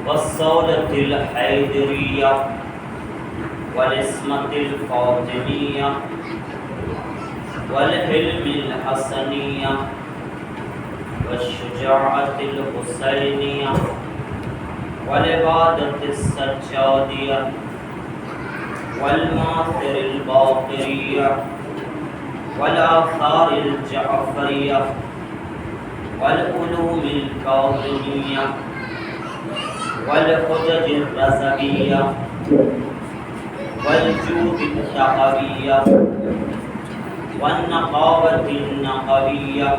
والصولة الحيدرية والعصمة الفاطمية والحلم الحسنية والشجاعة الحسينية والعبادة السجادية والماثر الباقرية والآثار الجعفرية والعلوم الكاظمية والحجج الرزبية والجود الذهبية والنقاوة النقبية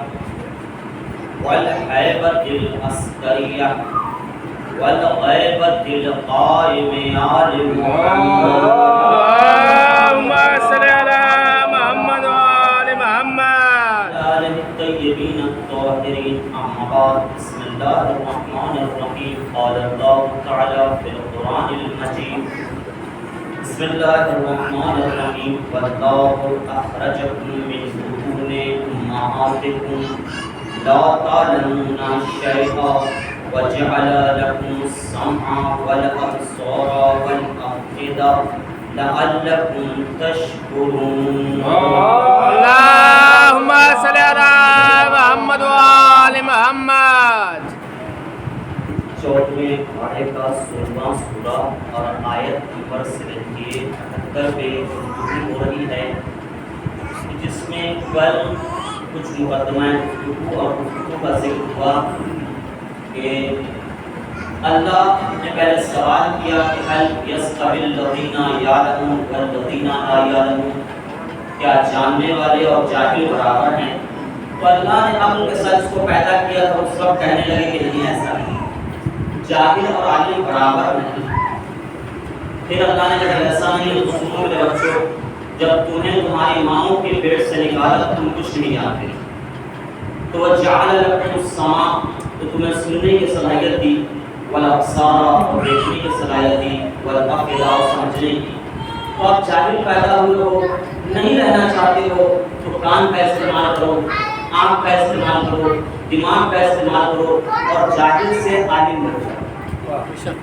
والهيبة العسكرية والغيبة القائم آل محمد. اللهم صل على محمد وآل محمد. آل الطيبين الطاهرين. أما بعد. بسم الله الرحمن الرحيم. قال الله تعالى في القرآن المجيد: بسم الله الرحمن الرحيم. والله أخرجكم من بطون أمهاتكم لا تعلمون شيئا وجعل لكم السمع والأبصار والأفئدة لعلكم تشكرون. اللهم صل على محمد وآل محمد. 14ویں پارے کا 16واں سورہ اور آیت نمبر 78 پہ گفتگو ہو رہی ہے، جس میں کل کچھ مقدمہ گفتگو اور گفتگو کا ذکر ہوا کہ اللہ نے پہلے سوال کیا کہ هل يستوي الذين يعلمون والذين لا يعلمون، کیا جاننے والے اور جاہل برابر ہیں؟ تو اللہ نے عقل کے ساتھ اس کو پیدا کیا تو سب کہنے لگے کہ نہیں ایسا نہیں، جاہل اور عالم برابر نہیں۔ پھر اللہ نے کہا ایسا نہیں تو سنو میرے بچوں، جب تمہیں تمہاری ماؤں کے پیٹ سے نکالا تم کچھ نہیں جانتے، تو وجعل لكم السمع، تو تمہیں سننے کی صلاحیت دی، والابصار، اور دیکھنے کی صلاحیت دی، والافئدہ، اور سمجھنے کی۔ تو آپ جاہل پیدا ہوئے ہو، نہیں رہنا چاہتے ہو تو کان کا استعمال کرو، آنکھ کا استعمال کرو، دماغ کا استعمال کرو، اور جاہل سے عالم بن جاؤ۔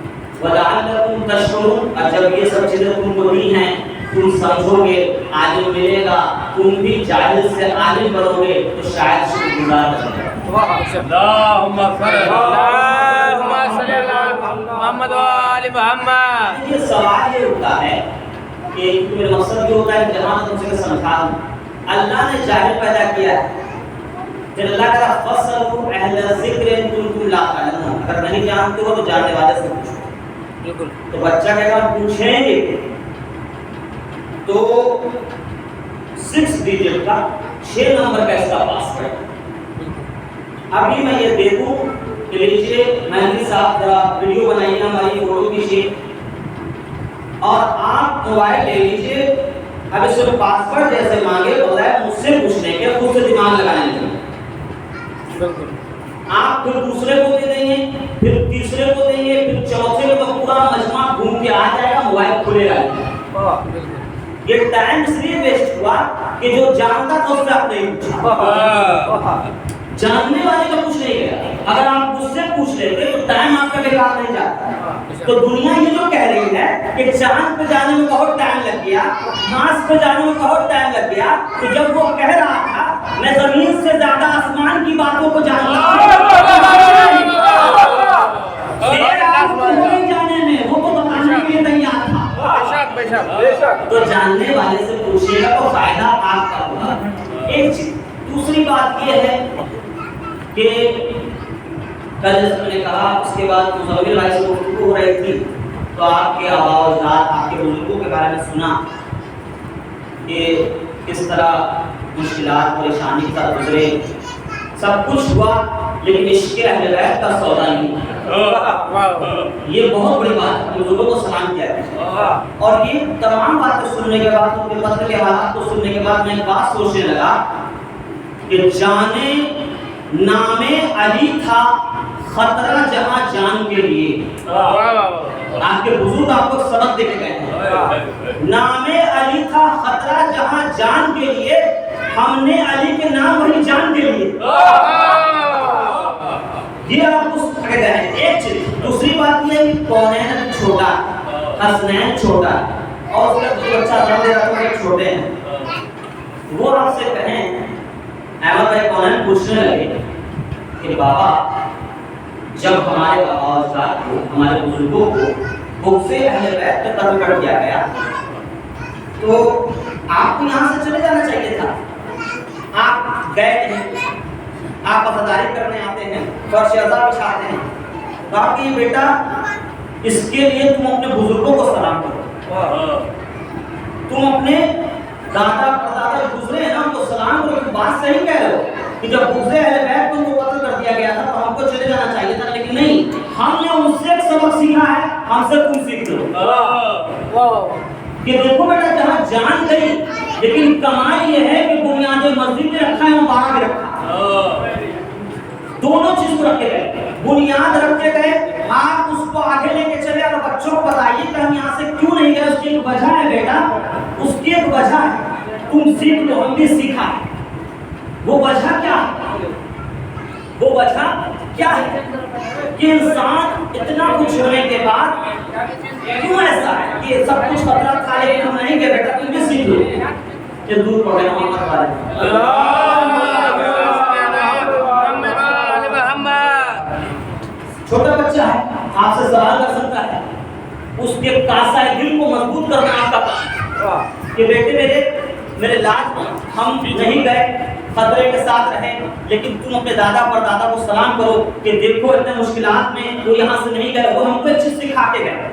وَلَعَلَّكُمْ تَشْكُرُونَ، اور جب یہ سب چیزیں تم کو دی ہیں تم سمجھو گے، عالم ملے گا، تم بھی جاہل سے عالم بنو گے تو شاید شکر گزار بنو گے۔ اللهم صل على محمد وآل محمد. یہ سوال یہ ہوتا ہے کہ میرا مقصد یہ ہوتا ہے کہ جہاں تم سے سمجھا دوں، اللہ نے جاہل پیدا کیا ہے، پھر اللہ کا فَاسْأَلُوا أَهْلَ الذِّكْرِ إِن كُنتُمْ لَا تَعْلَمُونَ، اگر نہیں جانتے ہو تو جاننے والے سے پوچھو۔ بالکل. تو بچہ کہے گا پوچھیں گے، تو 6 ڈیجٹ کا 6 نمبر کا اس کا پاسورڈ ہے۔ ابھی میں یہ دیکھوں کہ لیجیے مہندی صاحب ذرا ویڈیو بنائیے، ہماری فوٹو کھینچیے، اور آپ موبائل لے لیجیے۔ اب اس کو پاسورڈ جیسے مانگے بجائے مجھ سے پوچھنے کے خود سے دماغ لگانے لگے، آپ پھر دوسرے کو دے دیں گے، پھر تیسرے کو دیں گے، پھر چوتھے کو، تو پورا مجمع گھوم کے آ جائے گا، موبائل کھلے گا۔ یہ ٹائم اس لیے ویسٹ ہوا کہ جو جانتا تھا اس سے آپ نہیں پوچھا، جاننے والے کا کچھ نہیں گیا۔ اگر آپ مجھ سے پوچھ لیتے تو ٹائم آپ کا بیکار نہیں جاتا۔ تو دنیا یہ جو کہہ رہی ہے کہ چاند پہ جانے میں بہت ٹائم لگ گیا، مارس پہ جانے میں بہت ٹائم لگ گیا، تو جب وہ کہہ رہا تھا میں زمین سے زیادہ آسمان کی باتوں کو جانتا ہوں، جانے میں وہ تو بتانے کے لیے تیار تھا۔ تو جاننے والے سے پوچھیے گا تو فائدہ آپ کا ہوگا۔ ایک چیز دوسری بات یہ ہے کہ کل جس میں نے کہا اس کے بعد مزمل بھائی سے گفتگو ہو رہی تھی تو آپ کے آباء و اجداد، آپ کے بزرگوں کے بارے میں سنا کہ کس طرح مشکلات پریشانی کا گزرے، سب کچھ ہوا، لیکن عشق اہل بیت کا سودا نہیں ہوا۔ یہ بہت بڑی بات ہے، بزرگوں کو سلام کیا ہے۔ اور یہ تمام باتیں سننے کے بعد، ان کے قتل کے حالات کو سننے کے بعد میں ایک بات سوچنے لگا کہ جانے نام علی تھا خطرہ جہاں جان کے لیے۔ آپ کے بزرگ آپ کو سبق دے کے گئے ہیں، نام علی تھا خطرہ جہاں جان کے لیے، ہم نے علی کے نام وہی جان کے لیے۔ یہ آپ اس عقیدہ ہے ایک چیز. دوسری بات یہ ہے کہ کونین چھوٹا, حسنین چھوٹا, اور اس کا بچہ رہا دے رہا تو چھوٹے ہیں. وہ آپ سے کہیں احمد بھائی کونین پوچھنے لگے کہ بابا جب ہمارے بابا اجداد کو, ہمارے بزرگوں کو بغض اہل بیت پہ قتل کر دیا گیا تو آپ کو یہاں سے چلے جانا چاہیے تھا. آپ گئے نہیں, آپ وفاداری کرنے آتے ہیں, فرش عزا بچھاتے ہیں. باقی بیٹا اس کے لیے تم اپنے بزرگوں کو سلام کرو, تم اپنے دادا پردادا گزرے ہیں نا ان کو سلام کرو. تم بات صحیح کہہ رہے ہو کہ جب بغض اہل بیت کو ان کو قتل کر دیا گیا تھا تو ہم کو چلے جانا چاہیے تھا, لیکن نہیں, ہم نے ان سے ایک سبق سیکھا ہے, ہم سے تم سیکھ لو. کہ دیکھو بیٹا جہاں جان گئی لیکن کمال یہ ہے کہ بنیاد مسجد میں رکھا ہے وہاں باہر بھی رکھا, دونوں چیز کو رکھے گئے. بنیاد رکھے گئے, آپ اس کو آگے لے کے چلے اور بچوں کو بتائیے کہ ہم یہاں سے کیوں نہیں گئے. اس کی ایک وجہ ہے بیٹا, اس کی ایک وجہ ہے, تم سیکھ لو, ہم بھی سیکھا ہے. وہ وجہ کیا ہے؟ وہ وجہ کیا ہے کہ انسان اتنا کچھ ہونے کے بعد کیوں ایسا ہے کہ سب کچھ خطرہ کھا لے, ہم نہیں گئے بیٹا تم بھی سیکھ لو. یہ دور پڑے محمد والے چھوٹا بچہ ہے, آپ سے سوال کر سکتا ہے, اس کے کاسا دل کو مضبوط کرنا آپ کا کام کہ بیٹے میرے لاج ہم نہیں گئے, خطرے کے ساتھ رہے, لیکن تم اپنے دادا پر دادا کو سلام کرو کہ دیکھو اتنے مشکلات میں وہ یہاں سے نہیں گئے, وہ ہم کو ایک چیز سکھا کے گئے.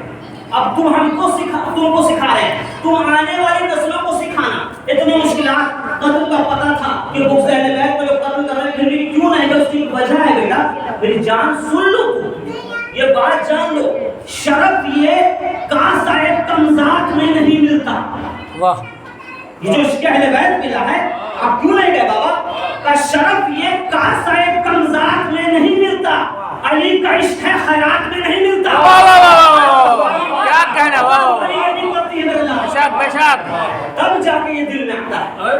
اب تم ہم کو تم کو سکھا رہے ہیں, تم آنے والی نسلوں کو سکھانا. اتنے مشکلات قتل کا پتہ تھا کہ بغض اہل بیت کو لوگ قتل کر رہے ہیں, پھر بھی کیوں نہیں گئے, اس کی وجہ ہے بیٹا میری جان سن لو, یہ بات جان لو, شرف یہ کاس ایک کمزات میں نہیں ملتا. واہ, یہ جو عشق اہل بیت ملا ہے, آپ کیوں نہیں گئے بابا, کا شرف یہ کاس ایک کمزات میں نہیں ملتا, علی کا عشق ہے خیرات میں نہیں ملتا. کیا کہنا, بے شک تب جا کے یہ دل میں آتا ہے.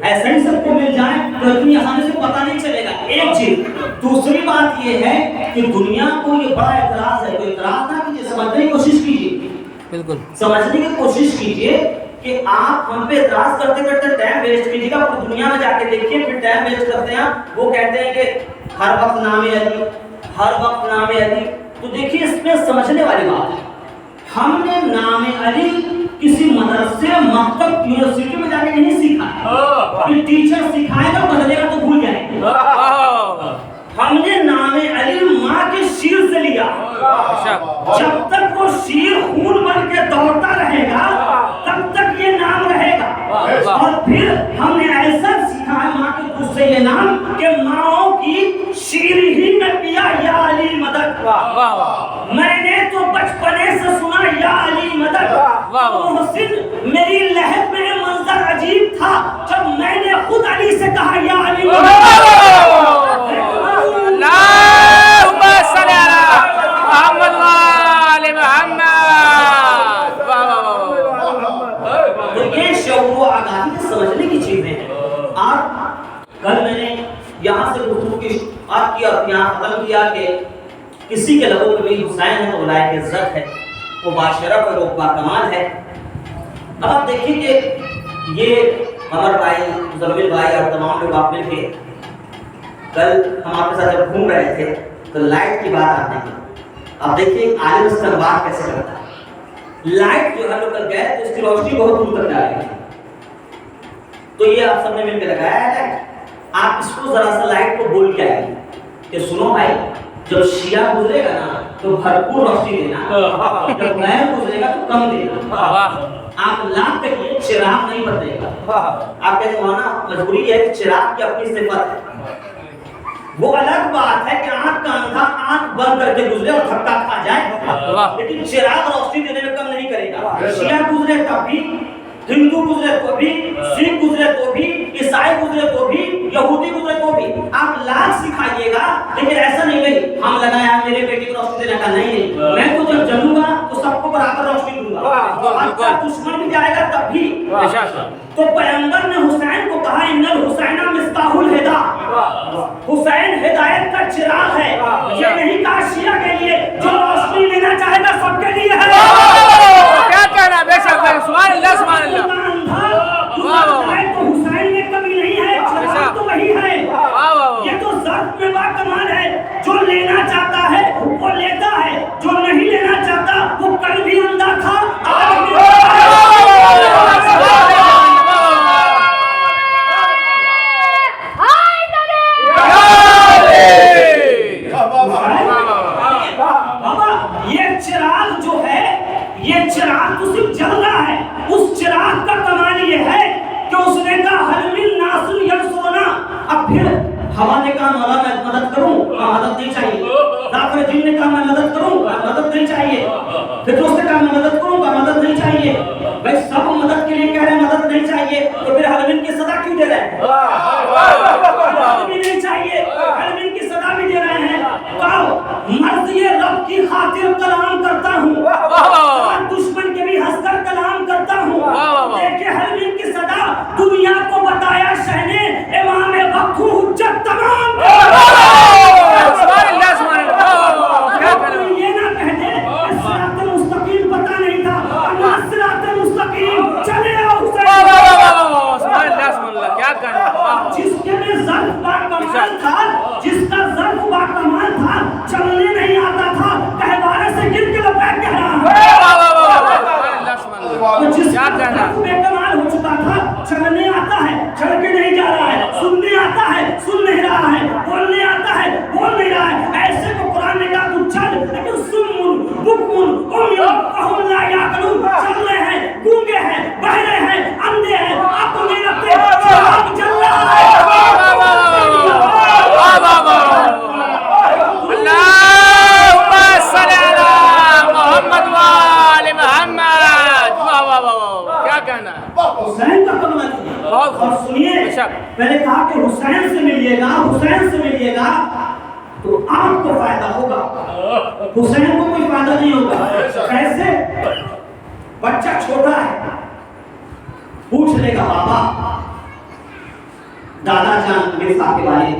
ایسا ہی سب کو مل جائے تو اتنی آسانی سے پتہ نہیں چلے گا. ایک چیز. دوسری بات یہ ہے کہ دنیا کو یہ بڑا اعتراض ہے, تو اعتراض نہ کیجیے, سمجھنے کی کوشش کیجیے, بالکل سمجھنے کی کوشش کیجیے کہ آپ ہم پہ اعتراض کرتے کرتے ٹائم ویسٹ کیجیے گا. پوری دنیا میں جا کے دیکھیے پھر ٹائم ویسٹ کرتے ہیں. وہ کہتے ہیں کہ ہر وقت نام علی, ہر وقت نام علی. تو دیکھیے اس میں سمجھنے والی بات ہے, ہم نے نام علی کسی مدرسے, مکتب, یونیورسٹی میں جا کے نہیں سیکھا. کہ ٹیچر سکھائے گا بدلے گا تو بھول جائیں گے. ہم نے نام علی ماں کے شیر سے لیا. جب تک وہ شیر خون بن کے دوڑتا رہے گا تب تک یہ نام رہے گا. اور پھر ہم نے ایسا سیکھا ہے ماں کے دودھ سے یہ نام کہ ماؤں کی شیر ہی میں پیا یا علی مدد. میں نے تو بچپنے سے سنا یا علی مدد. محسن میری لہر میں منظر عجیب تھا جب میں نے خود علی سے کہا یا علی مدد. سمجھنے کی چیزیں ہیں. آپ کل میں نے یہاں سے گفتگو کی آپ کی اور یہاں ختم کیا کہ کسی کے لبوں پہ بھی حسین ہے تو لائق عزت ہے, وہ باشرف ہے, وہ باکمال ہے. اب آپ دیکھیں کہ یہ عمر بھائی, مزمل بھائی اور تمام لوگ آپ مل کے کل ہم آپ کے ساتھ جب گھوم رہے تھے تو لائٹ کی بات آتے ہیں. آپ دیکھیے عالم اس کا بات کیسے کرتا ہے. لائٹ جو ہم لوگ کل گئے تو اس کی روشنی بہت دور تک جا رہی ہے, تو یہ آپ سب نے مل کے لگایا ہے لائٹ. آپ اس کو ذرا سا لائٹ کو بول کے آئیے کہ سنو بھائی, جب شیعہ گزرے گا نا تو بھرپور روشنی دینا, جب غیر گزرے گا تو کم دینا. آپ لاکھ کہیے چراغ نہیں بدلے گا. آپ کہتے ہیں نا مجبوری ہے کہ چراغ کی اپنی صفت ہے. وہ الگ بات ہے کہ آنکھ کا اندھا آنکھ بند کر کے گزرے اور دھکا کھا جائے, لیکن چراغ روشنی دینے میں کم نہیں کرے گا. شیعہ گزرے تب بھی, ہندو گزرے تو بھی, سکھ گزرے تو بھی, عیسائی گزرے تو بھی, یہودی گزرے تو بھی. آپ لاکھ سکھائیے گا لیکن ایسا نہیں بھائی ہم لگایا میرے بیٹے کو روشنی دینے کا. نہیں, میں تو جب جلوں گا تو سب کو برابر روشنی دوں گا. آپ کا دشمن بھی جائے گا تب بھی. تو پیغمبر نے حسین کو کہا ان الحسین مصباح الہدی, حسین ہدایت کا چراغ ہے، یہ نہیں کہا شیعہ کے لیے، جو روشنی لینا چاہے گا سب کے لیے ہے۔ کیا کہنا ہے؟ بے شک سبحان اللہ سبحان اللہ۔ تو حسین میں کمی نہیں ہے، چراغ تو وہی ہے۔ یہ تو ذات میں با کمال ہے، جو لینا چاہتا ہے وہ لیتا ہے، جو نہیں لینا چاہتا وہ کل بھی اندھا تھا آج بھی یہ چراغ جو ہے، یہ چراغ تو صرف جل رہا ہے، اس چراغ کا کمال یہ ہے کہ اس نے کہا حل من ناصر ینصرنا۔ اب پھر ہوا نے کہا مولا میں مدد کروں، مدد نہیں چاہیے۔ ذاکر جن نے کہا میں مدد کروں، مدد نہیں چاہیے۔ پھر دوست نے کہا میں مدد کروں گا، مدد نہیں چاہیے۔ بھائی سب مدد کے لیے کہہ رہے ہیں مدد نہیں چاہیے، تو پھر حل من کی صدا کیوں دے رہے ہیں؟ مدد بھی نہیں چاہیے، حل من کی صدا بھی دے رہے ہیں۔ کہو مرضی رب کی خاطر کلام کرتا ہوں، دشمن کے بھی ہنس کر کلام کرتا ہوں۔ دیکھیں حل من کی صدا، دنیا کو بتایا شہ نے امام وقت حجت تمام۔ یہ نہ کہہ دے صراط مستقیم پتہ نہیں تھا، اللہ صراط مستقیم چلے آؤ جس کے میں ظرف با کمال تھا، جس کا ظرف با کمال تھا، چلنے نہیں آتا تھا، کہوارے سے گر کے لپیٹ کے رہا۔ جس کا ظرف بے کمال ہو چکا تھا، چلنے آتا ہے، چل کے نہیں جا رہا ہے، سننے آتا ہے، سن نہیں رہا ہے، بولنے آتا ہے، بول نہیں رہا ہے۔ ایسے کو قرآن نے کہا تو چل، لیکن سمن بکمن عمیون فہم لا یعقلون، چل رہے ہیں، گونگے ہیں، بہرے ہیں، اندھے ہیں، عقل نہیں رکھتے، چراغ جل رہا ہے۔ حسین کا کمال ہے۔ اور سنیے، میں نے کہا کہ حسین سے ملیے گا، حسین سے ملیے گا تو آپ کو فائدہ ہوگا، حسین کو کوئی فائدہ نہیں ہوگا۔ کیسے؟ بچہ چھوٹا ہے، پوچھ لے گا بابا دادا جان میرے صاحب والے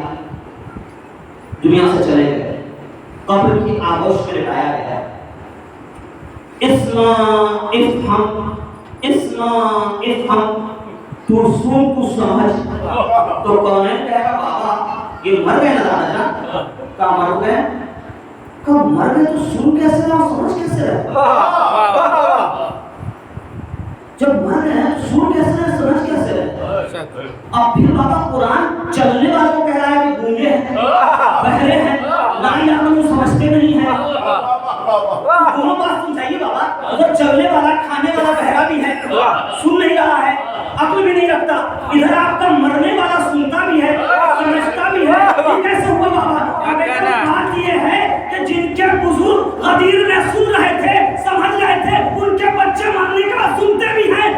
دنیا سے چلے گئے، قبر کی آغوش میں لٹایا گیا ہے، اسلام افہم اسلام افہم، تو سن تو سمجھ۔ تو کون ہے کہے گا بابا یہ مر گئے نا دادا جان، کہا مر گئے، کہا مر گئے تو سن کیسے رہا سمجھ کیسے رہا؟ جب مر گئے تو سن کیسے رہا سمجھ کیسے رہا؟ اب پھر بابا قرآن چلنے والوں کو کہہ رہا ہے کہ گونگے ہیں، بہرے ہیں، لا یعقلون سمجھتے نہیں ہیں۔ دونوں بات سمجھائیے بابا، ادھر چلنے والا کھانے والا بہرا بھی ہے، سن نہیں رہا ہے، عقل بھی نہیں رکھتا، ادھر آپ کا مرنے والا سنتا بھی ہے، سمجھتا بھی ہے، یہ کیسے ہوا بابا؟ بات یہ ہے کہ جن کے بزرگ غدیر میں سن رہے تھے، سمجھ رہے تھے، ان کے بچے مرنے کے بعد سنتے بھی ہیں۔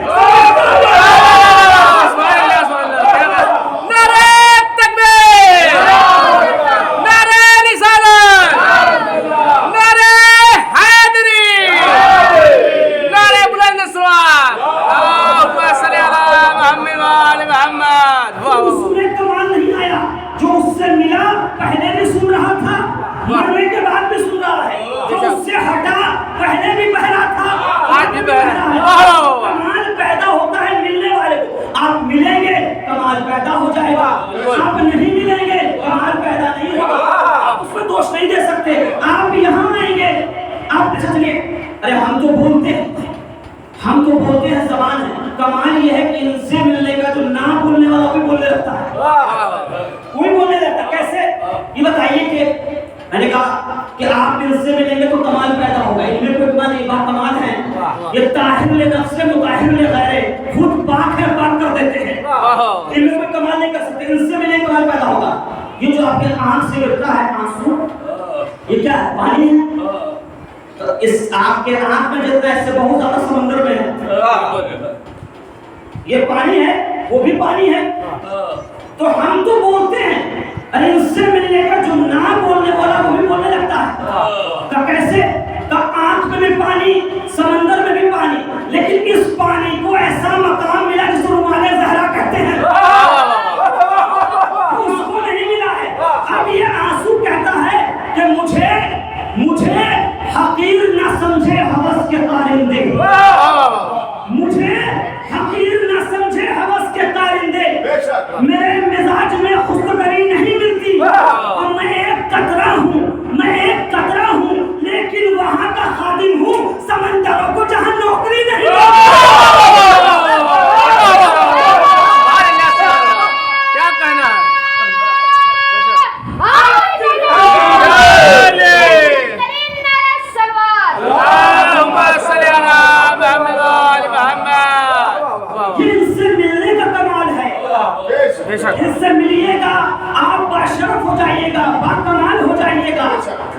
کمال یہ ہے کہ ان سے ملنے کا جو نہ بولنے والا بھی بولنے لگتا ہے، کوئی بولنے لگتا۔ کیسے؟ یہ بتائیے کہ میں نے کہا کہ آپ ان سے ملیں گے تو کمال پیدا ہوگا، ان میں کوئی کمال نہیں، با کمال ہے، یہ طاہر لنفس مطہر لغیرہ، خود پاک ہے پاک کر دیتے ہیں، ان میں کوئی کمال نہیں کر سکتے، ان سے ملیں کمال پیدا ہوگا۔ یہ جو آپ کے آنکھ سے گرتا ہے آنسو، یہ کیا ہے؟ پانی ہے، اس آپ کے آنکھ میں جتنا ہے اس سے بہت زیادہ سمندر میں ہے، یہ پانی ہے، وہ بھی پانی ہے۔ تو ہم تو بولتے ہیں، ارے اس سے ملنے کا جو نہ بولنے والا وہ بھی بولنے لگتا ہے، کہ کیسے؟ کہ آنکھ میں بھی پانی، سمندر میں بھی پانی، لیکن اس پانی کو ایسا مقام ملا جس کو رمال زہرا کہتے ہیں، اس کو نہیں حقیر نہ سمجھے ہوس کے کارندے، مجھے حقیر نہ سمجھے ہوس کے کارندے، میرے مزاج میں خوشگواری نہیں ملتی، اور میں ایک قطرہ ہوں، لیکن وہاں کا خادم ہوں سمندروں کو جہاں نوکری نہیں کیا کہنا ہے؟ اللہم صلی علی محمد و آل محمد۔ یہ ان سے ملنے کا کمال ہے، بے شک ان سے ملیے گا آپ باشرف ہو جائیے گا، باکمال ہو جائیے گا،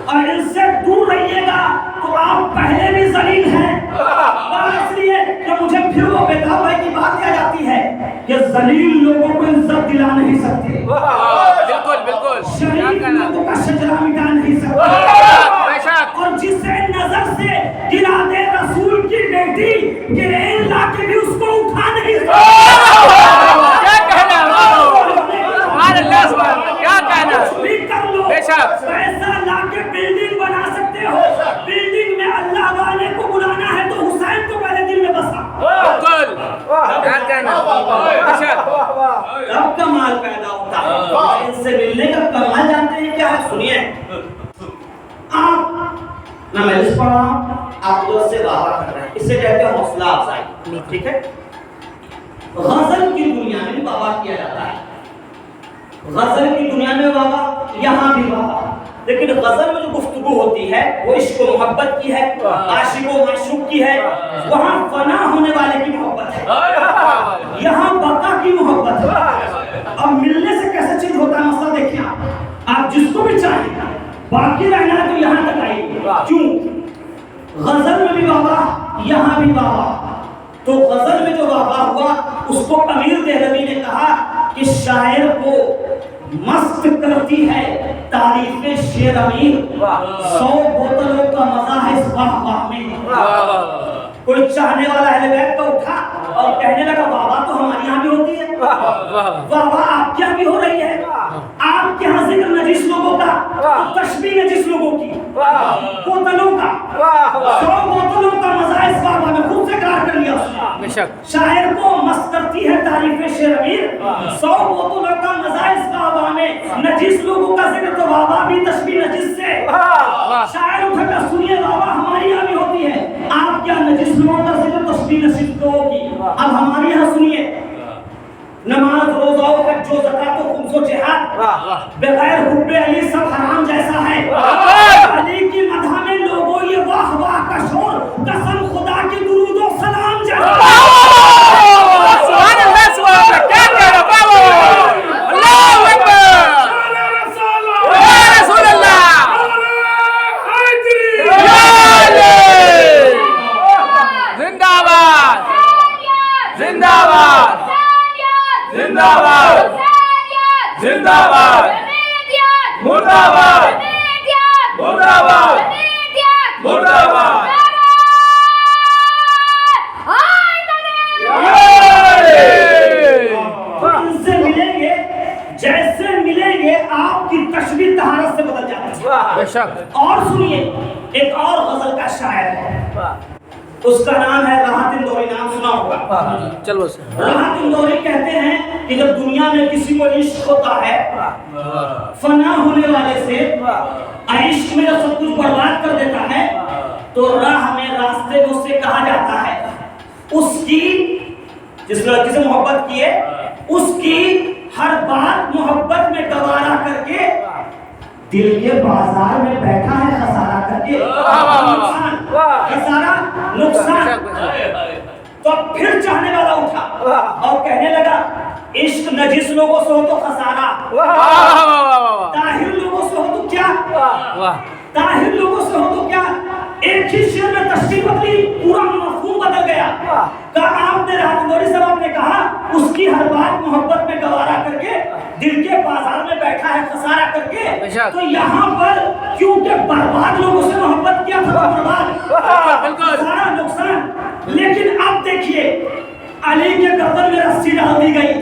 اور ان سے دور رہیے گا تو آپ پہلے بھی ذلیل ہیں۔ اور اس لیے کہ مجھے پھر وہ بیتاب بھائی کی بات کیا جاتی ہے کہ ذلیل لوگوں کو عزت دلا نہیں سکتے، بالکل بالکل، کیا شریف کہنا ہے؟ لوگوں کا شجرہ مٹا نہیں سکتے، بے شک اور جسے نظر سے گرا دے رسول کی بیٹی، گرین لا کے بھی اس کو اٹھا نہیں سکتے۔ کیا کہنا ہے؟ سبحان اللہ سبحان اللہ، کیا کہنا ہے؟ بھی کر لو، بے شک پیسہ لا کے بلڈنگ بنا سکتے ہو، بلڈنگ میں اللہ والے کو بلانا ہے تو حسین کو پہلے دل میں بسا، بالکل، کیا کہنا ہے؟ بے شک تب کمال پیدا ہوتا ہے۔ ان سے ملنے کا کمال جانتے ہیں کیا ہے؟ سنیے، آپ نہ مجلس پڑھ رہا ہوں، آپ لوگ سے بابا کر رہے ہیں، اس سے کہتے ہیں حوصلہ افزائی، ٹھیک ہے؟ غزل کی دنیا میں بابا کیا جاتا ہے، غزل کی دنیا میں بابا، یہاں بھی بابا، لیکن غزل میں جو گفتگو ہوتی ہے وہ عشق و محبت کی ہے، عاشق و معشوق کی ہے، وہاں فنا ہونے والے کی محبت ہے، یہاں بقا کی محبت ہے۔ اب ملنے سے کیسے چیز ہوتا ہے مسئلہ دیکھیں، آپ جس کو بھی چاہیں باقی رہنا ہے تو یہاں تک آئیے، کیوں؟ غزل میں بھی بابا، یہاں بھی بابا، تو غزل میں جو بابا ہوا اس کو امیر دہلوی نے کہا کہ شاعر کو مست کرتی ہے تعریف شعر امیر، 100 بوتلوں کا مزہ ہے اس واہ واہ میں۔ کوئی چاہنے والا اہل بیت کا اٹھا اور کہنے لگا بابا تو ہمارے یہاں بھی ہوتی ہے، بابا آپ کے یہاں بھی ہو رہی ہے، آپ کے یہاں ذکر نجس لوگوں کا، تشبیہ نجس لوگوں کی، بوتلوں کا، 100 بوتلوں کا مزہ اس بابا میں خود سے اقرار کر لیا اس نے۔ بے شک شاعر کو مست کرتی ہے تعریف شعر امیر، 100 بوتلوں کا مزہ اس بابا میں، نجس لوگوں کا ذکر تو بابا بھی تشبیہ نجس سے۔ شاعر اٹھا کر سنیے بابا ہمارے یہاں بھی ہوتی ہے، آپ کیا نجس لوگوں کا ذکر تشبیہ نجس لوگوں کی، اب ہمارے یہاں سنیے، نماز روزہ و حج و زکات و خمس و جہاد بغیر حب علی سب حرام جیسا ہے، علی کی مدح میں لوگوں یہ واہ واہ کا شور، قسم خدا کی درود و سلام جیسا سبحان اللہ سبحان اللہ، کیا کہہ رہا بابا؟ اللہ اکبر، یا رسول اللہ، زندہ باد زندہ باد زندہ باد زندہ باد مردہ باد مردہ باد مردہ باد۔ ان سے ملیں گے، جیسے ملیں گے آپ کی تشبیہ طہارت سے بدل جاتی ہے۔ بے شک اور سنیے، ایک اور غزل کا شاعر ہے، اس کا نام ہے راحت اندوری، نام سنا ہوگا۔ چلو راحت اندوری کہتے ہیں کہ جب دنیا میں کسی کو عشق ہوتا ہے، فنا ہونے والے سے عشق میں جب سب کچھ برباد کر دیتا ہے تو راہ میں راستے میں اس سے کہا جاتا ہے اس کی، جس لڑکی سے محبت کی ہے اس کی ہر بات محبت میں گوارا کر کے دل کے بازار میں بیٹھا ہے خسارہ کر کے، خسارہ نقصان۔ تو پھر چاہنے والا اٹھا اور کہنے لگا عشق نجس لوگوں سے ہو تو خسارہ، طاہر لوگوں سے ہو تو کیا، طاہر لوگوں سے ہو تو کیا۔ ایک ہی شعر میں تشریح بدلی، پورا مفہوم بدل گیا۔ کہا آپ نے راحت اندوری صاحب نے کہا اس کی ہر بات محبت میں گوارا کر کے دل کے بازار میں بیٹھا ہے خسارہ کر کے، تو یہاں پر کیونکہ برباد لوگوں سے محبت کیا تھا، برباد خسارہ نقصان۔ لیکن اب دیکھیے علی کے گردن میں رسی ڈال دی گئی،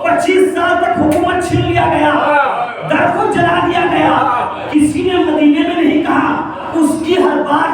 25 سال تک حکومت چھین لیا گیا، در کو جلا دیا گیا، کسی نے مدینے میں نہیں کہا اس کی ہر بات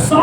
100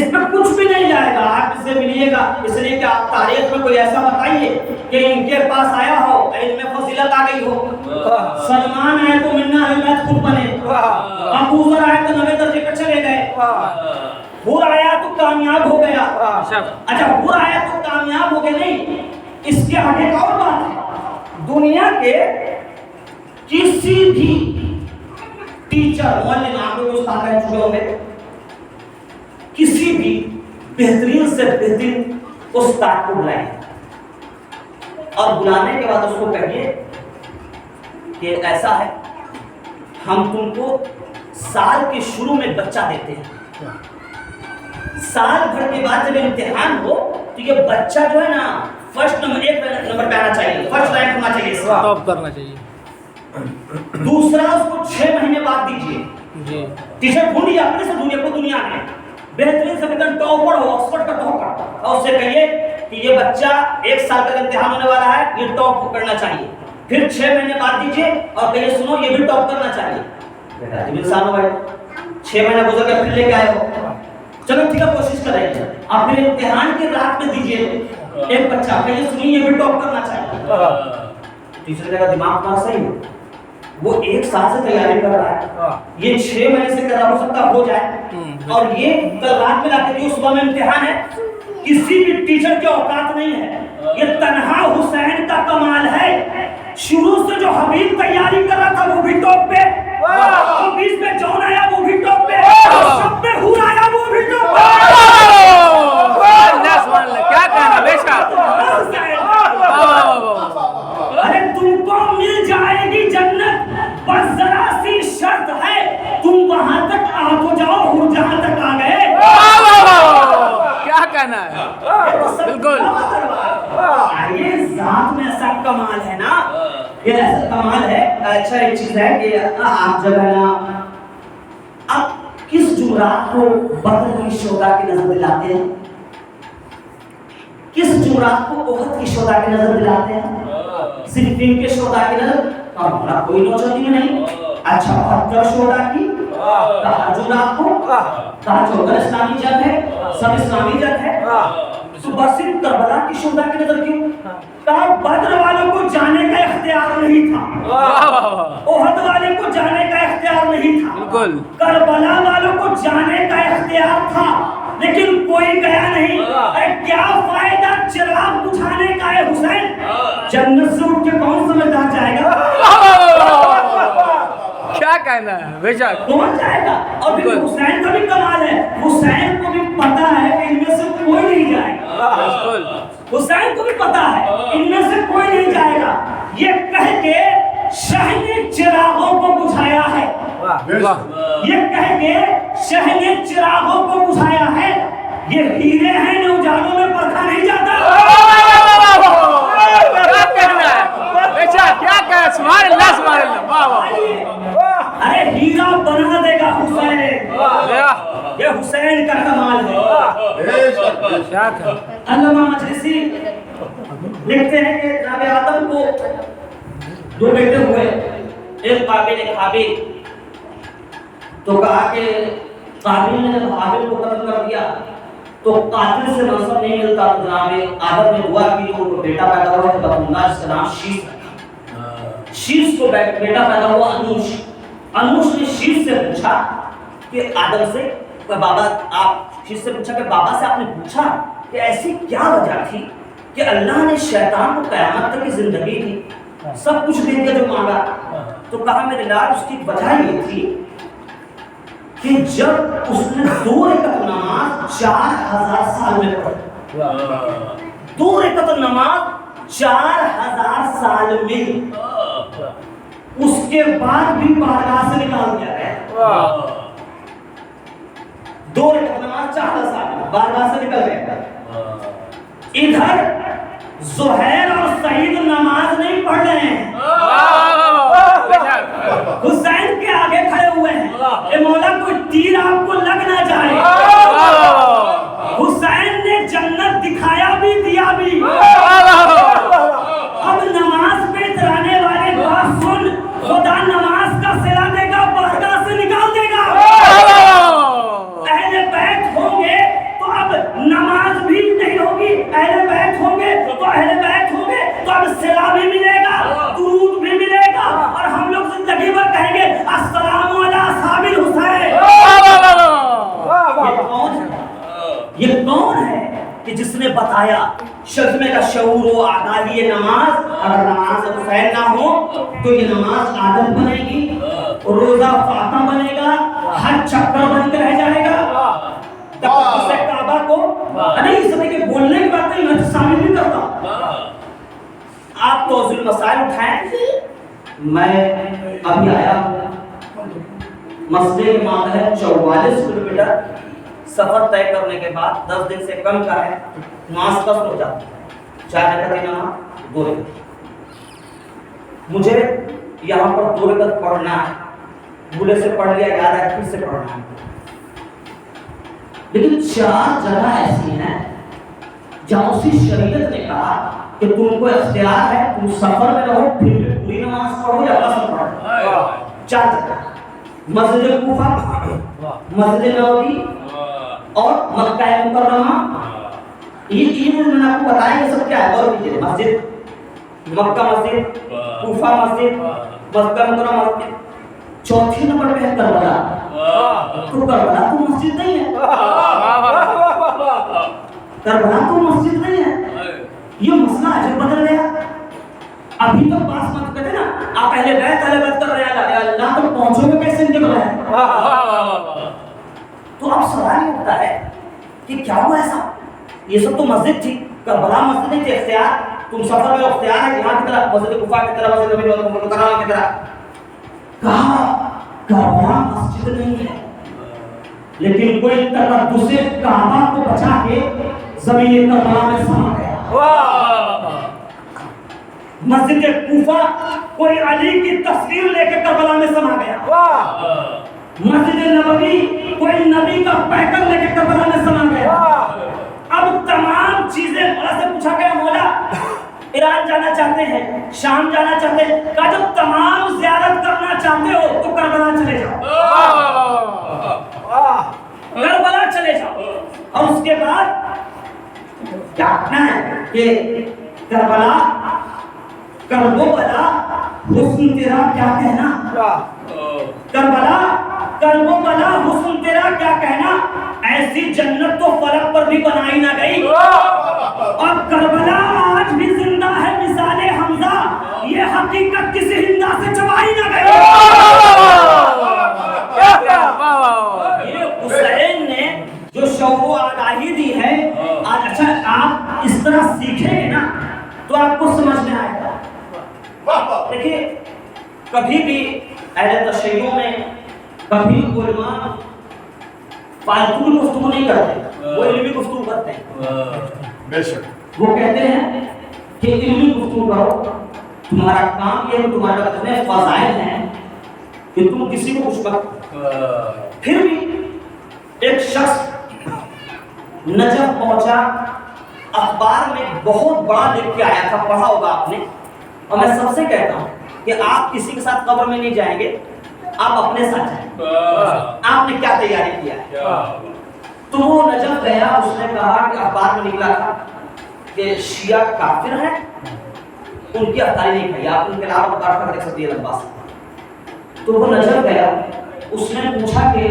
اس پہ کچھ بھی نہیں جائے گا، آپ اس سے ملیے گا، اس لیے کہ آپ تاریخ میں کوئی ایسا بتائیے کہ ان کے پاس آیا ہو، علم میں فضیلت آ گئی ہو. سلمان آئے تو منا احمد خود بنے، ابو ذر آئے تو 90 درجے پہ چلے گئے، حور آیا تو کامیاب ہو گیا. اچھا حور آیا تو کامیاب ہو گئے نہیں، اس کے آگے ایک اور بات ہے. دنیا کے کسی بھی ٹیچر معلم، آپ لوگ استاد رہ چکے ہوں گے، کسی بھی بہترین سے بہترین استاد کو بلائیں اور بلانے کے بعد اس کو کہیے کہ ایسا ہے ہم تم کو سال کے شروع میں بچہ دیتے ہیں، سال بھر کے بعد جب امتحان ہو تو یہ بچہ جو ہے نا فرسٹ نمبر 1 نمبر پہ آنا چاہیے، فرسٹ رینک ہونا چاہیے، ٹاپ کرنا چاہیے. دوسرا اس کو 6 مہینے بعد دیجیے. جی ٹیچر ڈھونڈیے اپنے سے دنیا میں بہترین سے بہترین ٹاپر ہو، آکسفورڈ کا ٹاپر، اور اسے کہیے کہ یہ بچہ 1 سال کا امتحان ہونے والا ہے، یہ ٹاپ کرنا چاہیے. پھر 6 مہینے بعد دیجیے اور کہیے سنو یہ بھی ٹاپ کرنا چاہیے. جب انسان ہو بھائی 6 مہینے گزر کے پھر لے کے آئے ہو، چلو ٹھیک ہے کوشش کریں گے، آپ پھر امتحان کی رات میں دیجیے ایک بچہ، کہیے سنیے یہ بھی ٹاپ کرنا چاہیے. تیسرے جگہ دماغ کا صحیح ہے، وہ 1 سال سے تیاری کر رہا ہے، یہ 6 مہینے سے کر رہا، ہو سکتا ہو جائے، اور یہ کل رات میں لا کے صبح میں امتحان ہے. کسی بھی ٹیچر کے اوقات نہیں ہے، یہ تنہا حسین کا کمال ہے. شروع سے جو حبیب تیاری کر رہا تھا وہ بھی ٹاپ پہ، اور بیچ میں جون آیا وہ بھی ٹاپ پہ، سب میں حور آیا وہ بھی ٹاپ پہ. کیا کہنا بے شک. ارے تم کو مل جائے گی جنت، بس ذرا سی شرط ہے تم وہاں تک آ تو جاؤ حور جہاں تک آ گئے. کیا کہنا ہے بالکل. یہ ذات میں ایسا کمال ہے نا، یہ ایسا کمال ہے. اچھا ایک چیز ہے کہ آپ جب ہے نا اب کس جمعرات کو بدر کی شہداء کی نظر دلاتے ہیں، کس جمعرات کو احد کی شہداء کی نظر دلاتے ہیں، صرفین کے شہداء کی نظر، اور ہمارا کوئی نوچتی میں نہیں. اچھا 72 شہداء کی کہا جمعرات کو، کہا 14 اسلامی جنگ ہے، سب اسلامی جنگ ہے، تو بس صرف کربلا کی شہداء کی نظر کیوں؟ کہا بدر والوں کو جانے کا اختیار نہیں تھا، احد والے کو جانے کا اختیار نہیں تھا، بالکل کربلا والوں کو جانے کا اختیار تھا لیکن کوئی گیا نہیں. ارے کیا فائدہ چراغ بجھانے کا ہے حسین، جنت سے اٹھ کے کون سمجھدار جائے گا؟ کیا کہنا ہے بے شک. کون جائے گا؟ اور پھر حسین کا بھی کمال ہے، حسین کو بھی پتا ہے کہ ان میں سے کوئی نہیں جائے گا. بالکل حسین کو بھی پتا ہے ان میں سے کوئی نہیں جائے گا. یہ کہہ کے شہ نے چراغوں کو بجھایا ہے، یہ کہہ کے شہ نے چراغوں کو بجھایا ہے. یہ ہیرے ہیں جو اجالوں میں پرکھا نہیں جاتا. کیا کہنا ہے بے شک. کیا کہنا، سبحان اللہ سبحان اللہ. واہ واہ. ارے ہیرا بنا دے گا حسین، یہ حسین کا کمال ہے. کیا کہنا. علامہ مجلسی لکھتے ہیں کہ جناب آدم کو 2 بیٹے ہوئے، ایک قابل ایک حابیل. تو کہا کہ قابل نے جب حابیل کو قتل کر دیا تو قاتل سے منصب نہیں ملتا، تو جناب آدم نے دعا کی جو بیٹا پیدا ہوا ہے اللہ، جس کا نام شیش رکھا. شیش کو بیٹا پیدا ہوا انوش. انوش نے شیش سے پوچھا کہ آدم سے، بابا آپ شیش سے پوچھا کہ بابا سے آپ نے پوچھا کہ ایسی کیا وجہ تھی کہ اللہ نے شیطان کو قیامت تک کی زندگی دی، سب کچھ دے دیا جو مانگا. تو کہا میرے لال اس کی وجہ یہ تھی کہ جب اس نے 2 رکعت نماز 4000 سال میں پڑھی، 2 رکعت نماز 4000 سال میں، اس کے بعد بھی بارگاہ سے نکال دیا گیا. 2 رکعت نماز 4000 سال میں بارگاہ سے نکل گیا. ادھر زہیر اور سعید نماز نہیں پڑھ رہے ہیں، حسین کے آگے کھڑے ہوئے ہیں. اے مولا کوئی تیر آپ کو لگ نہ جائے. حسین نے جنت دکھایا بھی دیا بھی. اب نماز پہ اترانے والے بات سن، خدا نماز کا صلہ دے گا، بارگاہ سے نکال دے گا. اہل بیت ہوں گے کہ جس نے بتایا شذمے کا شعور و آگاہی نماز، اگر نماز فعل نہ ہو تو یہ نماز عادت بنے گی، روزہ فاتح بنے گا، ہر چکر بن کے رہ جائے گا، تقدس کعبہ کو نہیں اس طرح کے بولنے کی بات نہیں، میں تو شامل نہیں کرتا. آپ توضیح مسائل اٹھائیں. میں ابھی آیا مسجد کے ماتحت 44 کلومیٹر سفر طے کرنے کے بعد 10 دن سے کم کا ہے، نماز قصر ہو جاتی ہے، 4 رکعت نماز 2 رکعت. مجھے یہاں پر 2 رکعت پڑھنا ہے، بھولے سے پڑھ لیا، یاد ہے پھر سے پڑھنا ہے. لیکن 4 جگہ ایسی ہیں جہاں اسی شریعت نے کہا کہ تم کو اختیار ہے، تم سفر میں رہو پھر بھی پوری نماز پڑھو یا قصر پڑھو. 4 جگہ، مسجد کوفہ، مسجد نبوی اور مکہ مکرمہ. یہ تین میں نے آپ کو بتایا یہ سب کیا ہے، اور کیجیے. مسجد مکہ، مسجد کوفہ، مسجد مکہ مکرمہ، مسجد. چوتھی نمبر پہ ہے کربلا. تو کربلا تو مسجد نہیں ہے، کربلا تو مسجد نہیں ہے. یہ مسئلہ عجب بدل گیا. ابھی تو پاس مت کہتے نا، آپ پہلے گئے طلبت کر رہے ہیں اللہ تک پہنچو گے کیسے ان کے بغیر. تو اب سوال یہ ہوتا ہے کہ کیا ہوا ایسا؟ یہ سب تو مسجد تھی، کربلا مسجد نہیں تھی. اختیار تم سفر میں اختیار ہے یہاں کی طرف، مسجد کوفہ کی طرف، مسجد نبوی مکرمہ کی طرف. کہا کربلا مسجد نہیں ہے، لیکن کوئی تقدس کعبہ کو بچا کے زمین کربلا میں سما گیا. مسجد کوفہ کوئی علی کی تصویر لے کے کربلا میں سما گیا. مسجد نبوی کوئی نبی کا پیکر لے کے کربلا میں سما گیا. اب تمام چیزیں سے پوچھا گیا مولا ایران جانا چاہتے ہیں، شام جانا چاہتے ہیں، کہا جب تمام زیارت کرنا چاہتے ہو تو کربلا چلے جاؤ، کربلا چلے جاؤ. اور اس کے بعد کیا کہنا ہے کہ کربلا کربو بلا حسن تیرا کیا کہنا، کربلا کربو بلا حسن تیرا کیا کہنا، ایسی جنت تو فلک پر بھی بنائی نہ گئی. اور کربلا آج بھی زندہ ہے مثال حمزہ، یہ حقیقت کسی ہندا سے چبائی نہ گئی. یہ حسین نے جو شعور و آگاہی دی ہے آج. اچھا آپ اس طرح سیکھیں گے نا تو آپ کو سمجھ میں آئے گا. دیکھیے کبھی بھی اہل تشیعوں میں کبھی علماء فالتو کی گفتگو نہیں کرتے، وہ علمی گفتگو کرتے ہیں. وہ کہتے ہیں کہ علمی گفتگو کرو، تمہارا کام یہ ہے، تمہارا اتنے فضائل ہیں کہ تم کسی کو کچھ کرو. پھر بھی ایک شخص نجف پہنچا، اخبار میں بہت بڑا لکھ کے آیا تھا، پڑھا ہوگا آپ نے. اور میں سب سے کہتا ہوں کہ آپ کسی کے ساتھ قبر میں نہیں جائیں گے، آپ اپنے ساتھ جائیں. آپ نے کیا تیاری کیا ہے؟ تو وہ نجف گیا، اس نے کہا کہ اخبار میں نکلا تھا کہ شیعہ کافر ہیں، ان کی افطاری نہیں کھائی، آپ ان کے علاوہ بتا کر دیکھ سکتے ہیں لمبا. تو وہ نجف گیا، اس نے پوچھا کہ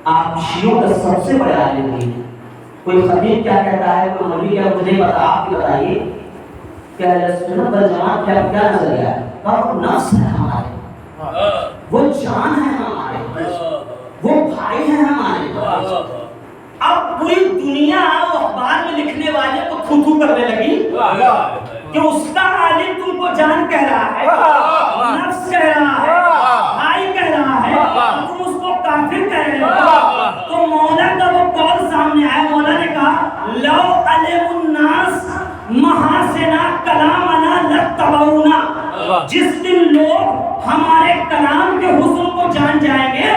آپ شیعوں کا سب سے بڑے عالم ہیں، کوئی خطیب کیا کہتا ہے، کوئی مولوی کیا، مجھے نہیں پتا، آپ بھی بتائیے کیا سنت والجماعت کیا نظریہ ہے. کہا وہ نفس ہے ہمارے، وہ جان ہے ہمارے، وہ بھائی ہیں ہمارے. اب پوری دنیا اخبار میں لکھنے والے کو تھو تھو کرنے لگی کہ اس کا عالم تم کو جان کہہ رہا ہے، نفس کہہ رہا ہے، بھائی کہہ رہا ہے، تم اس کو کافر کہہ رہے ہو. تو مولا کا وہ قول سامنے آیا. مولا نے کہا لو علم الناس محاسنا کلامنا لتبعونا. جس دن لوگ ہمارے کلام کے حسن کو جان جائیں گے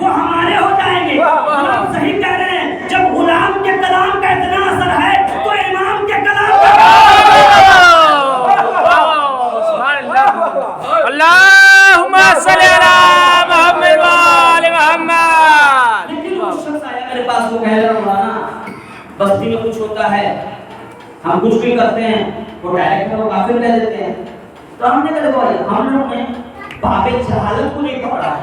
وہ ہمارے ہو جائیں گے. آپ صحیح کہہ رہے ہیں، جب غلام کے کلام کا اتنا اثر ہے تو امام کے کلام کا اللہم صلی علی محمد و آل محمد. لیکن وہ شخص آیا میرے پاس، وہ کہہ رہا مولانا بستی میں کچھ ہوتا ہے، ہم کچھ بھی کرتے ہیں، وہ ڈائریکٹ وہ کافر کہہ دیتے ہیں. تو ہم نے کہا بھائی ہم لوگ نے باب جہالت کو نہیں پکڑا ہے،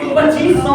2500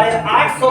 850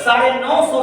950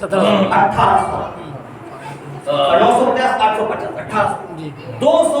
1800। 950 850 1800। 200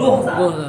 2000।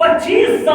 2500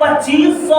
2500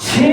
6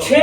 6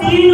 3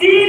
3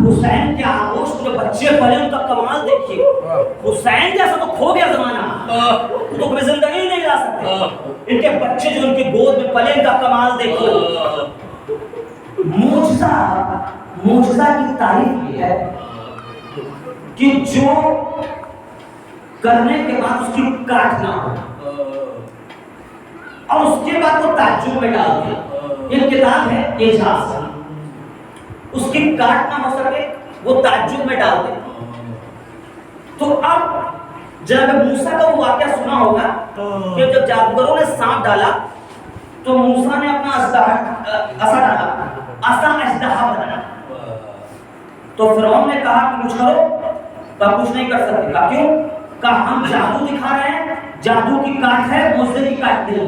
حسین کے آغوش میں بچے پلے ان کا کمال دیکھیے. حسین جیسا تو کھو گیا زمانہ, تو کبھی زندگی ہی نہیں لا سکتے. ان کے بچے جو ان کی گود میں پلے ان کا کمال دیکھو. معجزہ کی تعریف یہ ہے کہ جو کرنے کے بعد اس کی کاٹنا ہو اور اس کے بعد وہ تعجب میں ڈال دے. یہ کتاب ہے اعجاز, اس کی کاٹ نہ ہو سکے وہ تعجب میں ڈال دے. تو اب جناب موسیٰ کا وہ واقعہ سنا ہوگا کہ جب جادوگروں نے سانپ ڈالا تو موسیٰ نے اپنا عصا ڈالا, عصا اژدہا بنا. تو فرعون نے کہا کہ کچھ کرو, کہا کچھ نہیں کر سکتے. کہا کیوں؟ کہا ہم جادو دکھا رہے ہیں, جادو کی کاٹ ہے, معجزے کی کاٹ نہیں.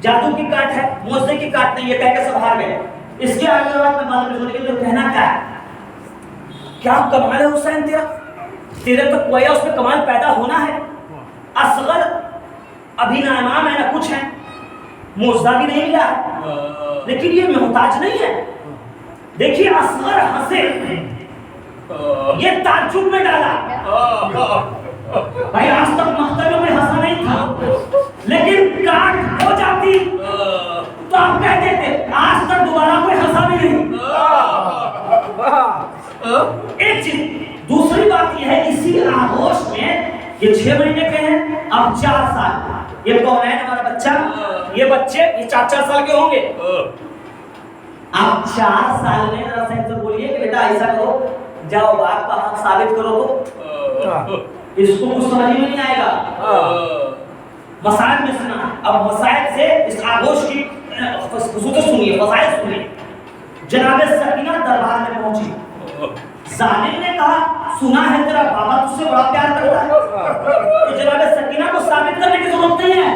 جادو کی کاٹ ہے, معجزے کی کاٹ نہیں. یہ کہہ کے سب ہار گئے. اس کے آگے میں بات میں سوچ کے کہنا کیا ہے, کیا کمال ہے حسین تیرا, تیرے تو کوئی اس میں کمال پیدا ہونا ہے. اصغر ابھی نہ امام ہے نہ کچھ ہے, معجزہ بھی نہیں ملا ہے, لیکن یہ محتاج نہیں ہے. دیکھیے اصغر ہنسے, یہ تعجب میں ڈالا. بھائی آج تک مختلف میں ہنسا نہیں تھا, لیکن کاٹ ہو جاتی تو آپ کہتے تھے آج تک دوبارہ کوئی ہنسا بھی نہیں. ایک چیز. دوسری بات یہ ہے اسی آغوش میں یہ 6 مہینے کے ہیں, اب 4 سال. یہ کون ہے ہمارا بچہ, یہ بچے یہ 4 سال کے ہوں گے. اب 4 سال میں ذرا سے تو بولیے کہ بیٹا ایسا کرو, جاؤ باپ کا حق ثابت کرو, تو اس کو کچھ سمجھ میں نہیں آئے گا. مسائل میں سنا. اب مسائل سے اس آغوش کی خصوصیت سنیے, مسائل سنیے. جناب سکینہ دربار میں پہنچی. ظالم نے کہا سنا ہے تیرا بابا تجھ سے بڑا پیار کرتا ہے. تو جناب سکینہ کو ثابت کرنے کی ضرورت نہیں ہے,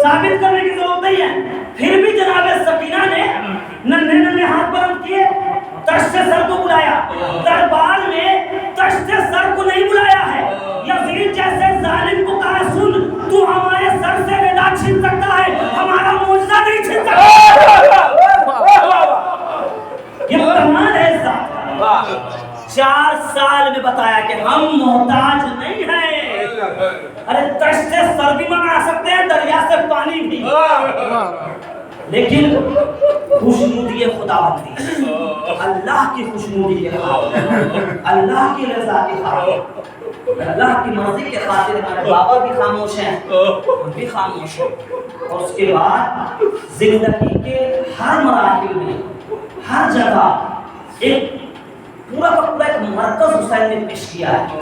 ثابت کرنے کی ضرورت نہیں ہے. پھر بھی جناب سکینہ نے ننھے ہاتھ بلند کیے, تشت سر کو بلایا. دربار میں تشت سر کو نہیں بلایا ہے. یزید جیسے ظالم کو کہا سن, تو ہمارے سر سے ودا چھین سکتا ہے, ہمارا معجزہ نہیں چھین سکتا. یہ کمال ہے اس ذات کا. 4 سال میں بتایا کہ ہم محتاج نہیں ہیں. ارے تشت سر بھی منگا سکتے ہیں, دریا سے پانی بھی, لیکن خوشنودی خداوندی, اللہ کی خوشنودی کے خاطر, اللہ کی رضا کی خاطر, اللہ کی مرضی کے خاطر ہمارے بابا بھی خاموش ہیں, ہم بھی خاموش ہیں. اور اس کے بعد زندگی کے ہر مراحل میں, ہر جگہ ایک پورا کا پورا ایک مرکز حسین نے پیش کیا ہے.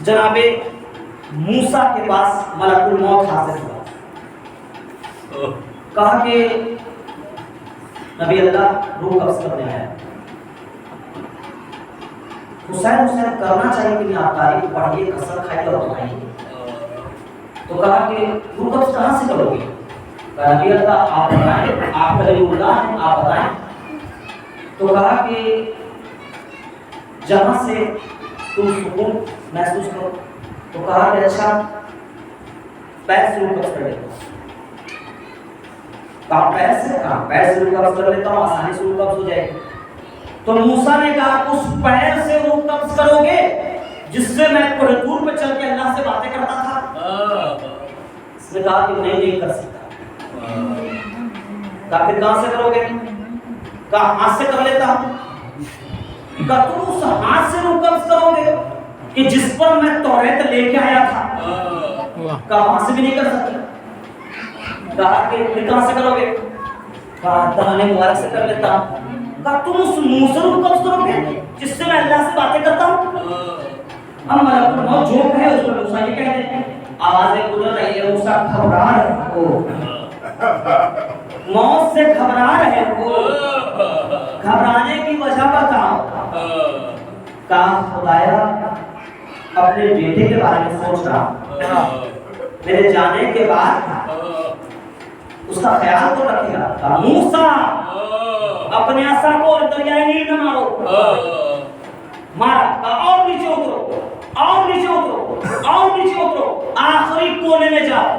جناب موسیٰ کے پاس ملک الموت حاضر ہوا. کہا کہ نبی اللہ روح قبض کرنے آیا. حسین کرنا چاہیے کہ آپ تاریخ پڑھیے, قسم کھائیے اور بنائیے. تو کہا کہ روح قبض کہاں سے کرو گے؟ کہا نبی اللہ آپ بتائیں, آپ کلیم اللہ ہیں, آپ بتائیں. تو کہا کہ جہاں سے تم سکون محسوس کرو. تو کہا کہ اچھا پیر سے روح قبض کر لیتا ہوں. کہا پیر سے روح قبض کر لیتا ہوں, آسانی سے روح قبض ہو جائے گی. تو موسیٰ نے کہا اس پیر سے روح قبض کرو گے جس سے میں کوہتور پہ چل کے اللہ سے باتیں کرتا تھا. اس نے کہا کہ نہیں کر سکتا. کہا پھر کہاں سے کرو گے؟ کہا ہاتھ سے کر لیتا ہوں. کہا تم اس ہاتھ سے روح قبض کرو گے کہ جس پر میں توریت لے کے آیا تھا. کہا وہاں سے بھی نہیں کر سکتا. کہا کہ پھر کہاں سے کرو گے؟ کہا دہانے مبارک سے کر لیتا ہوں. کہا تم اس منہ سے روح قبض کرو گے جس سے میں اللہ سے باتیں کرتا ہوں. اب ملک الموت جو کہے اس کو موسیٰ یہ کہہ دیں. آواز قدرت ہے, یہ موسیٰ گھبرا رہے ہو, موت سے گھبرا رہے ہو, گھبرانے کی وجہ بتاؤ. کہا خدایا اپنے بیٹے کے بارے میں سوچ رہا ہوں, میرے جانے کے بعد اس کا خیال تو رکھے گا. کہا موسیٰ اپنے عصا کو دریائے نیل میں مارو. مارا. کہا اور نیچے اترو, اور نیچے اترو, اور نیچے اترو, آخری کونے میں جاؤ.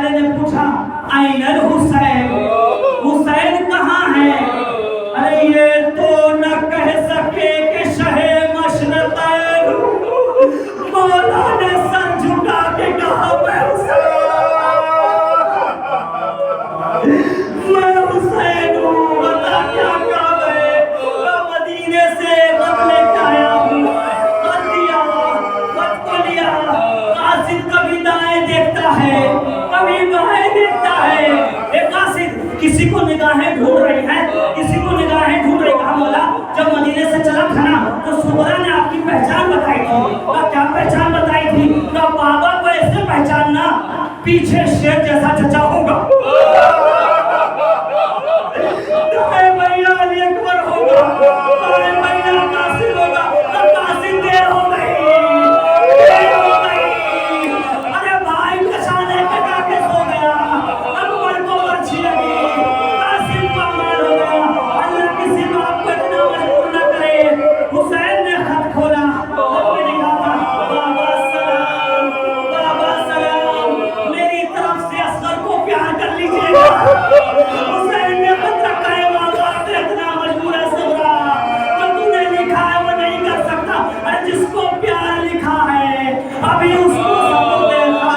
والے نے پوچھا این الحسین، حسین کہاں ہے؟ ارے یہ تو نہ کہہ سکے کہ شہ مشرقین، مولا نے سر جھکا کے کہا میں حسین ہوں، بتا کیا کام ہے؟ میں مدینے سے خط لے کے آیا ہوں، خط دیا، خط کو لیا، قاصد کبھی دائیں دیکھتا ہے کبھی بائیں دیکھتا ہے، اے قاصد کسی کو نگاہیں ڈھونڈ رہی ہیں، کسی کو نگاہیں ڈھونڈ رہی، کہا مولا جب مدینے سے چلا تھا نا تو سغرا نے آپ کی پہچان بتائی تھی، کہا کیا پہچان بتائی تھی؟ کہا بابا کو ایسے پہچاننا پیچھے شیر جیسا چچا ہوگا، دائیں بھیا علی اکبر ہوگا، بائیں بھیا قاصد ہوگا، اور قاصد دیر ہو گئی، دیر ہو گئی، ارے بھائی کشانے پہ جا کے سو گیا، اکبر کو مرچھی لگی، قاصد کو مار ہو گیا، اللہ کسی باپ کو اتنا مجبور نہ کرے، حسین نے خط کھولا، خط میں لکھا تھا بابا سلام، بابا سلام، میری طرف سے اصغر کو پیار کر لیجیے گا، حسین نے خط رکھا ہے بابا تو اتنا مجبور ہے سغرا، جو تو نے لکھا ہے وہ نہیں کر سکتا، اور جس کو پیار لکھا ہے ابھی اس کو سب دیکھا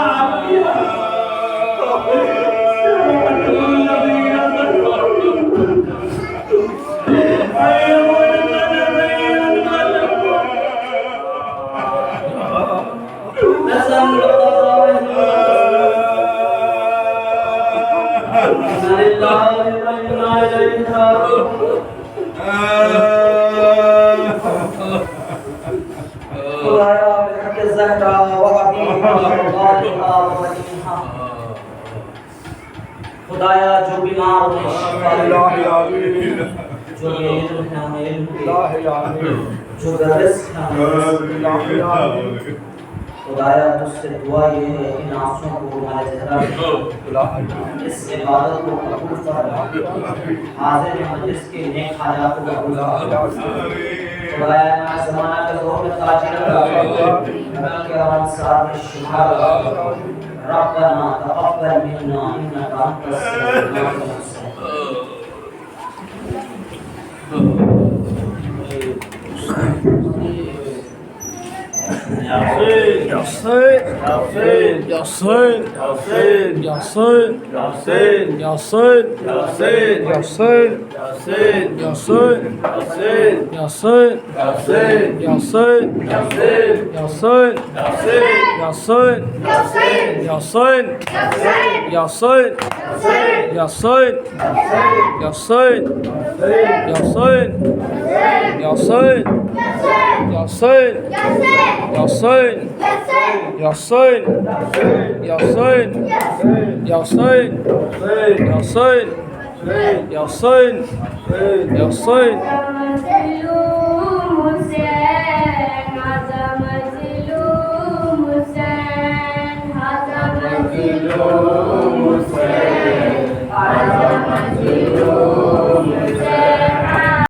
خدایا جو بیمار ہیں شفا دے، جو بے علم ہیں انہیں علم دے، جو درس ہیں خدایا تجھ سے دعا یہ ہے ان آنسوں کو ہمارے چہرہ میں، اس عبادت کو قبول فرما، حاضر مجلس کے نیک حاجات کو قبول فرما، خدایا میں زمانہ کے دور میں تاجر کے انصار میں شفا لگا، ربنا تقبل منا انك انت السميع Hussein